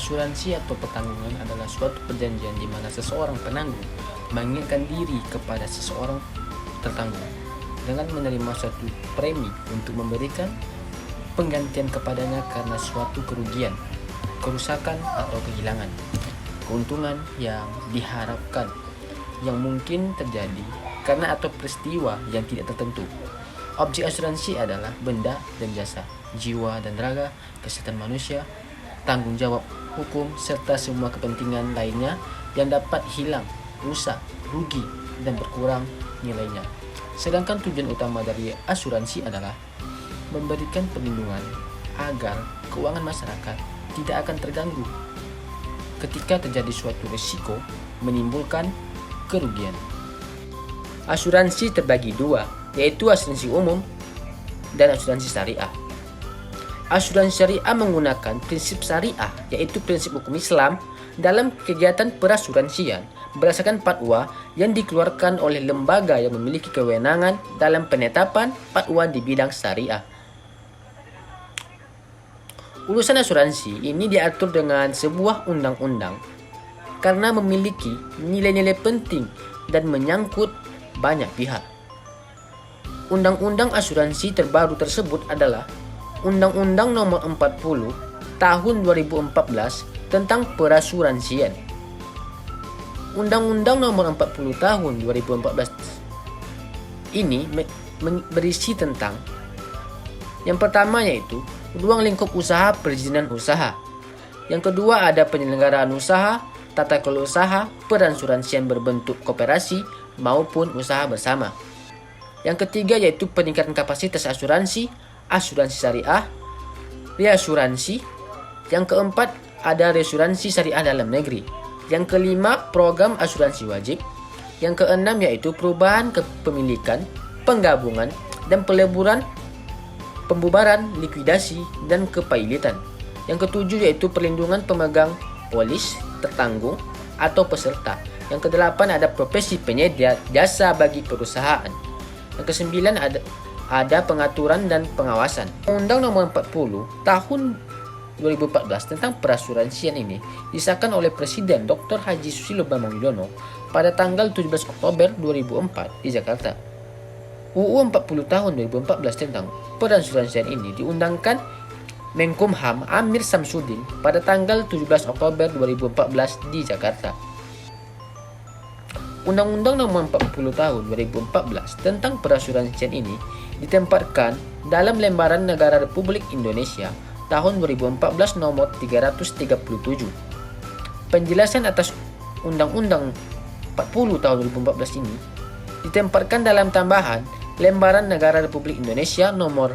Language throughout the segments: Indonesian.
Asuransi atau pertanggungan adalah suatu perjanjian di mana seseorang penanggung mengingatkan diri kepada seseorang tertanggung dengan menerima suatu premi untuk memberikan penggantian kepadanya karena suatu kerugian, kerusakan atau kehilangan, keuntungan yang diharapkan yang mungkin terjadi karena atau peristiwa yang tidak tertentu. Objek asuransi adalah benda dan jasa, jiwa dan raga, kesehatan manusia, tanggung jawab hukum, serta semua kepentingan lainnya yang dapat hilang, rusak, rugi, dan berkurang nilainya. Sedangkan tujuan utama dari asuransi adalah memberikan perlindungan agar keuangan masyarakat tidak akan terganggu ketika terjadi suatu risiko menimbulkan kerugian. Asuransi terbagi dua, yaitu asuransi umum dan asuransi syariah. Asuransi syariah menggunakan prinsip syariah, yaitu prinsip hukum Islam dalam kegiatan perasuransian berdasarkan fatwa yang dikeluarkan oleh lembaga yang memiliki kewenangan dalam penetapan fatwa di bidang syariah. Urusan asuransi ini diatur dengan sebuah undang-undang karena memiliki nilai-nilai penting dan menyangkut banyak pihak. Undang-undang asuransi terbaru tersebut adalah Undang-Undang Nomor 40 Tahun 2014 tentang perasuransian. Undang-Undang Nomor 40 Tahun 2014 ini berisi tentang yang pertama yaitu ruang lingkup usaha perizinan usaha. Yang kedua ada penyelenggaraan usaha, tata kelola usaha, perasuransian berbentuk koperasi maupun usaha bersama. Yang ketiga yaitu peningkatan kapasitas asuransi, asuransi syariah, reasuransi. Yang keempat ada reasuransi syariah dalam negeri. Yang kelima program asuransi wajib. Yang keenam yaitu perubahan kepemilikan, penggabungan dan pembubaran, likuidasi dan kepailitan. Yang ketujuh yaitu perlindungan pemegang polis, tertanggung atau peserta. Yang kedelapan ada profesi penyedia jasa bagi perusahaan. Yang kesembilan ada pengaturan dan pengawasan. Undang Nomor 40 Tahun 2014 tentang perasuransian ini disahkan oleh Presiden Dr. Haji Susilo Bambang Yudhoyono pada tanggal 17 Oktober 2004 di Jakarta. UU 40 tahun 2014 tentang perasuransian ini diundangkan Menkumham Amir Samsudin pada tanggal 17 Oktober 2014 di Jakarta. Undang-Undang Nomor 40 Tahun 2014 tentang perasuransian ini ditempatkan dalam Lembaran Negara Republik Indonesia tahun 2014 nomor 337. Penjelasan atas Undang-Undang 40 tahun 2014 ini ditempatkan dalam tambahan Lembaran Negara Republik Indonesia nomor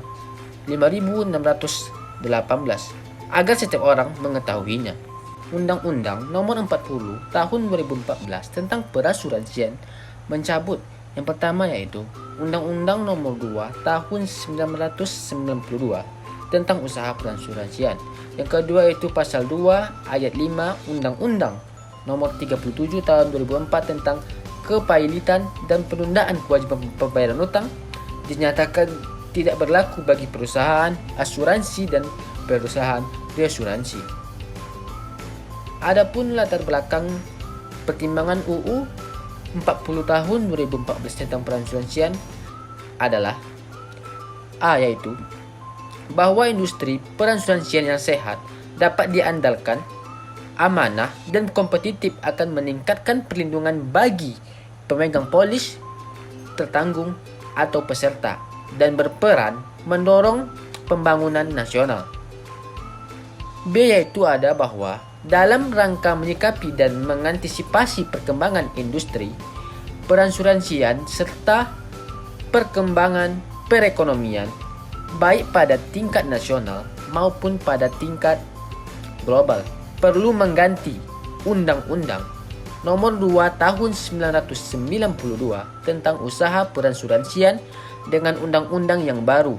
5618 agar setiap orang mengetahuinya. Undang-Undang Nomor 40 Tahun 2014 tentang perasuransian mencabut yang pertama yaitu Undang-Undang Nomor 2 Tahun 1992 tentang usaha perasuransian. Yang kedua yaitu Pasal 2 Ayat 5 Undang-Undang Nomor 37 Tahun 2004 tentang kepailitan dan penundaan kewajiban pembayaran utang dinyatakan tidak berlaku bagi perusahaan asuransi dan perusahaan reasuransi. Adapun latar belakang pertimbangan UU 40 tahun 2014 tentang perasuransian adalah A. Yaitu bahwa industri perasuransian yang sehat dapat diandalkan, amanah dan kompetitif akan meningkatkan perlindungan bagi pemegang polis, tertanggung atau peserta dan berperan mendorong pembangunan nasional. B. Yaitu ada bahwa dalam rangka menyikapi dan mengantisipasi perkembangan industri perasuransian serta perkembangan perekonomian baik pada tingkat nasional maupun pada tingkat global perlu mengganti Undang-Undang Nomor 2 Tahun 1992 tentang usaha perasuransian dengan undang-undang yang baru.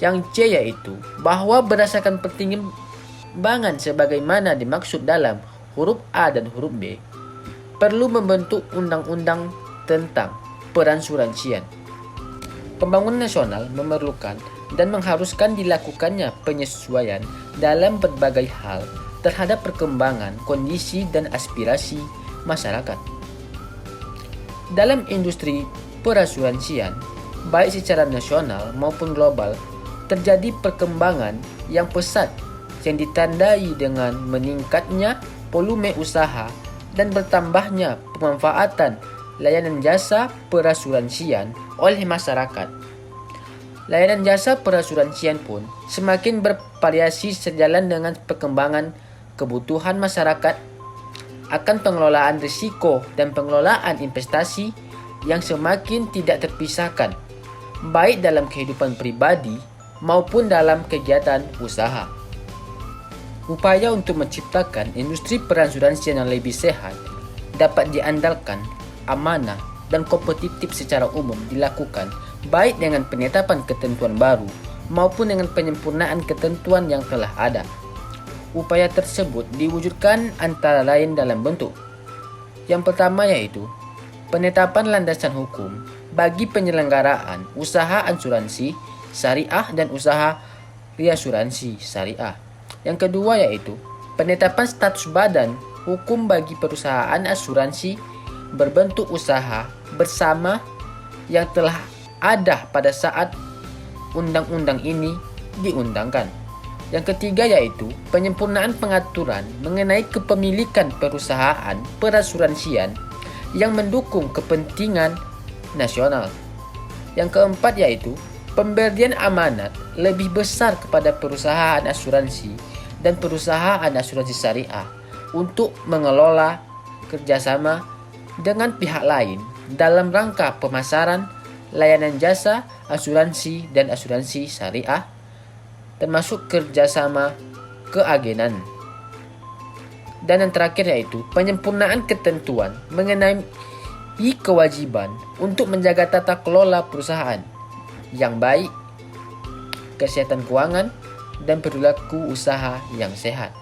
Yang C yaitu bahwa berdasarkan pertimbangan sebagaimana dimaksud dalam huruf A dan huruf B, perlu membentuk undang-undang tentang perasuransian. Pembangunan nasional memerlukan dan mengharuskan dilakukannya penyesuaian dalam berbagai hal terhadap perkembangan, kondisi, dan aspirasi masyarakat. Dalam industri perasuransian, baik secara nasional maupun global, terjadi perkembangan yang pesat yang ditandai dengan meningkatnya volume usaha dan bertambahnya pemanfaatan layanan jasa perasuransian oleh masyarakat. Layanan jasa perasuransian pun semakin bervariasi sejalan dengan perkembangan kebutuhan masyarakat akan pengelolaan risiko dan pengelolaan investasi yang semakin tidak terpisahkan, baik dalam kehidupan pribadi maupun dalam kegiatan usaha. Upaya untuk menciptakan industri perasuransian yang lebih sehat dapat diandalkan, amanah, dan kompetitif secara umum dilakukan baik dengan penetapan ketentuan baru maupun dengan penyempurnaan ketentuan yang telah ada. Upaya tersebut diwujudkan antara lain dalam bentuk yang pertama, yaitu penetapan landasan hukum bagi penyelenggaraan usaha asuransi syariah dan usaha reasuransi syariah. Yang kedua, yaitu penetapan status badan hukum bagi perusahaan asuransi berbentuk usaha bersama yang telah ada pada saat undang-undang ini diundangkan. Yang ketiga, yaitu penyempurnaan pengaturan mengenai kepemilikan perusahaan perasuransian yang mendukung kepentingan nasional. Yang keempat, yaitu pemberian amanat lebih besar kepada perusahaan asuransi dan perusahaan asuransi syariah untuk mengelola kerjasama dengan pihak lain dalam rangka pemasaran layanan jasa asuransi dan asuransi syariah, termasuk kerjasama keagenan. Dan yang terakhir, yaitu penyempurnaan ketentuan mengenai kewajiban untuk menjaga tata kelola perusahaan yang baik, kesehatan keuangan, dan perilaku usaha yang sehat.